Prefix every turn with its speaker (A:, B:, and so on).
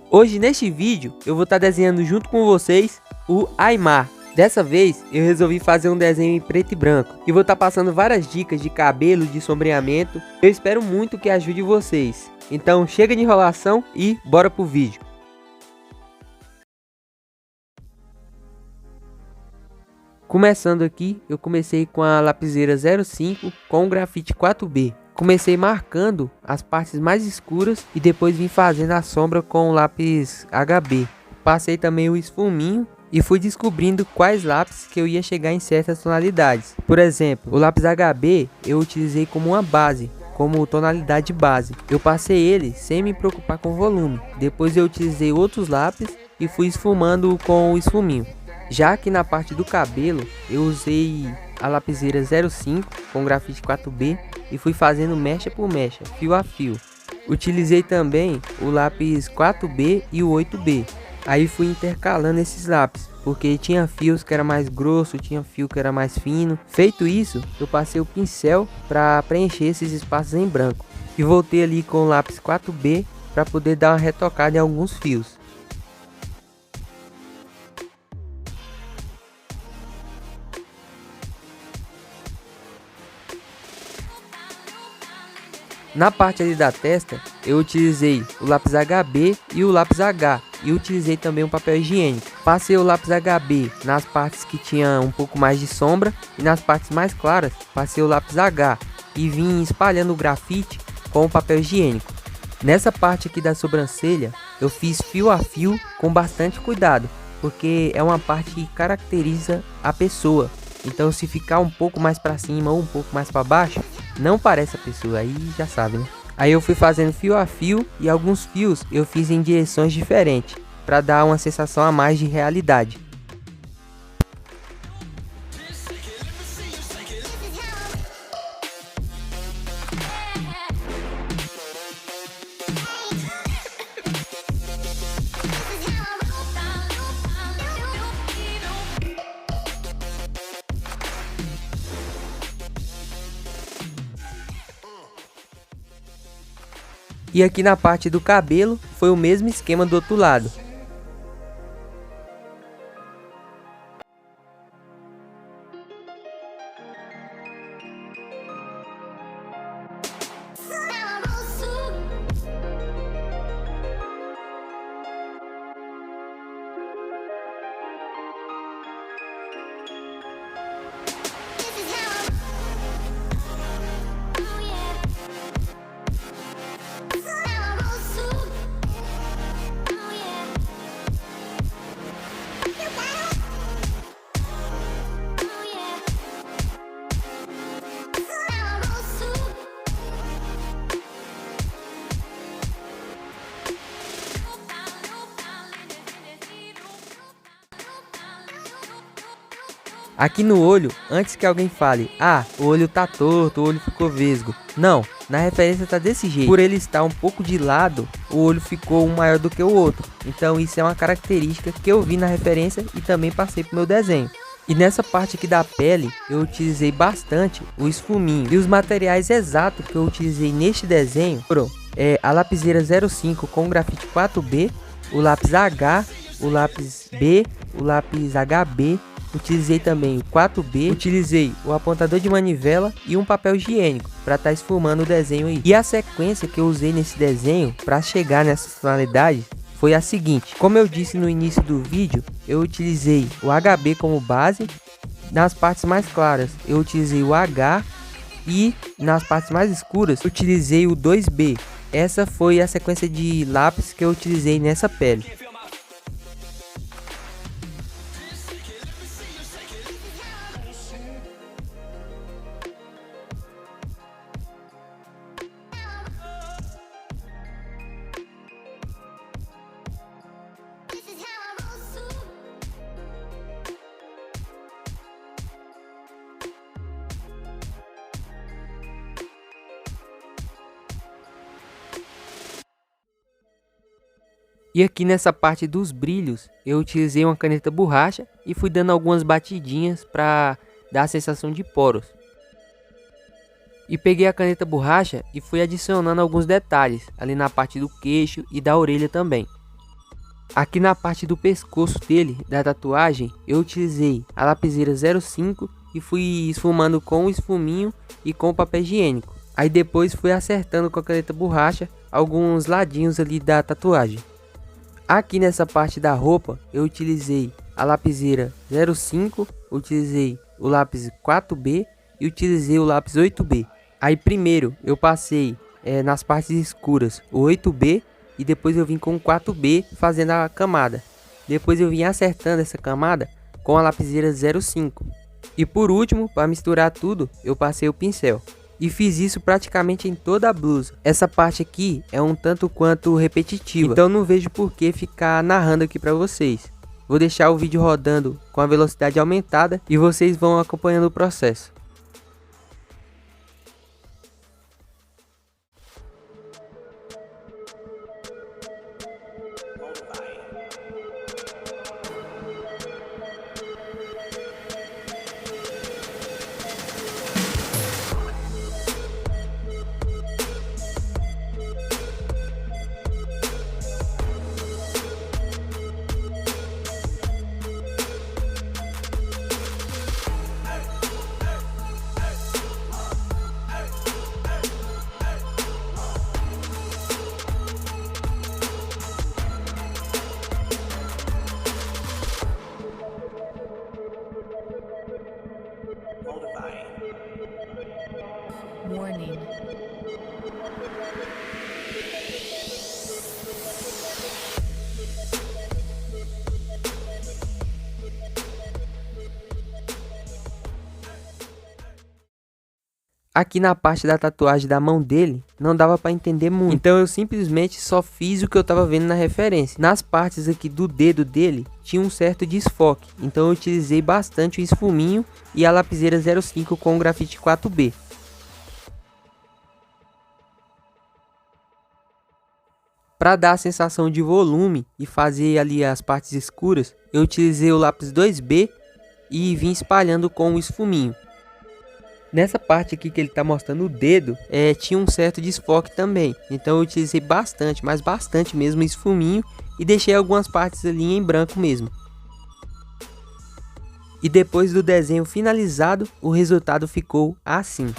A: Hoje neste vídeo eu vou estar desenhando junto com vocês o Aimar. Dessa vez eu resolvi fazer um desenho em preto e branco e vou estar passando várias dicas de cabelo, de sombreamento. Eu espero muito que ajude vocês. Então chega de enrolação e bora pro vídeo. Começando aqui, eu comecei com a lapiseira 05 com o grafite 4B. Comecei marcando as partes mais escuras e depois vim fazendo a sombra com o lápis HB. Passei também o esfuminho e fui descobrindo quais lápis que eu ia chegar em certas tonalidades. Por exemplo, o lápis HB eu utilizei como uma base, como tonalidade base. Eu passei ele sem me preocupar com volume. Depois eu utilizei outros lápis e fui esfumando com o esfuminho. Já que na parte do cabelo eu usei a lapiseira 05 com grafite 4B e fui fazendo mecha por mecha, fio a fio. Utilizei também o lápis 4B e o 8B. Aí fui intercalando esses lápis, porque tinha fios que era mais grosso, tinha fio que era mais fino. Feito isso, eu passei o pincel para preencher esses espaços em branco. E voltei ali com o lápis 4B para poder dar uma retocada em alguns fios. Na parte ali da testa, eu utilizei o lápis HB e o lápis H. E utilizei também um papel higiênico. Passei o lápis HB nas partes que tinha um pouco mais de sombra. E nas partes mais claras, passei o lápis H. E vim espalhando o grafite com o papel higiênico. Nessa parte aqui da sobrancelha, eu fiz fio a fio com bastante cuidado. Porque é uma parte que caracteriza a pessoa. Então se ficar um pouco mais para cima ou um pouco mais para baixo, não parece a pessoa, aí já sabe, né? Aí eu fui fazendo fio a fio e alguns fios eu fiz em direções diferentes, para dar uma sensação a mais de realidade. E aqui na parte do cabelo foi o mesmo esquema do outro lado. Aqui no olho, antes que alguém fale, ah, o olho tá torto, o olho ficou vesgo. Não, na referência tá desse jeito. Por ele estar um pouco de lado, o olho ficou um maior do que o outro. Então isso é uma característica que eu vi na referência e também passei pro meu desenho. E nessa parte aqui da pele, eu utilizei bastante o esfuminho. E os materiais exatos que eu utilizei neste desenho foram a lapiseira 05 com grafite 4B, o lápis H, o lápis B, o lápis HB. Utilizei também o 4B, utilizei o apontador de manivela e um papel higiênico para estar esfumando o desenho aí. E a sequência que eu usei nesse desenho para chegar nessa tonalidade foi a seguinte. Como eu disse no início do vídeo, eu utilizei o HB como base. Nas partes mais claras eu utilizei o H e nas partes mais escuras utilizei o 2B. Essa foi a sequência de lápis que eu utilizei nessa pele. E aqui nessa parte dos brilhos, eu utilizei uma caneta borracha e fui dando algumas batidinhas para dar a sensação de poros. E peguei a caneta borracha e fui adicionando alguns detalhes ali na parte do queixo e da orelha também. Aqui na parte do pescoço dele, da tatuagem, eu utilizei a lapiseira 05 e fui esfumando com o esfuminho e com o papel higiênico. Aí depois fui acertando com a caneta borracha alguns ladinhos ali da tatuagem. Aqui nessa parte da roupa, eu utilizei a lapiseira 05, utilizei o lápis 4B e utilizei o lápis 8B. Aí primeiro eu passei nas partes escuras o 8B e depois eu vim com o 4B fazendo a camada. Depois eu vim acertando essa camada com a lapiseira 05. E por último, para misturar tudo, eu passei o pincel. E fiz isso praticamente em toda a blusa. Essa parte aqui é um tanto quanto repetitiva, então não vejo por que ficar narrando aqui para vocês. Vou deixar o vídeo rodando com a velocidade aumentada e vocês vão acompanhando o processo.
B: Warning.
A: Aqui na parte da tatuagem da mão dele, não dava para entender muito. Então eu simplesmente só fiz o que eu tava vendo na referência. Nas partes aqui do dedo dele, tinha um certo desfoque. Então eu utilizei bastante o esfuminho e a lapiseira 05 com o grafite 4B. Para dar a sensação de volume e fazer ali as partes escuras, eu utilizei o lápis 2B e vim espalhando com o esfuminho. Nessa parte aqui que ele tá mostrando o dedo, tinha um certo desfoque também. Então eu utilizei bastante, mas bastante mesmo esfuminho e deixei algumas partes ali em branco mesmo. E depois do desenho finalizado, o resultado ficou assim.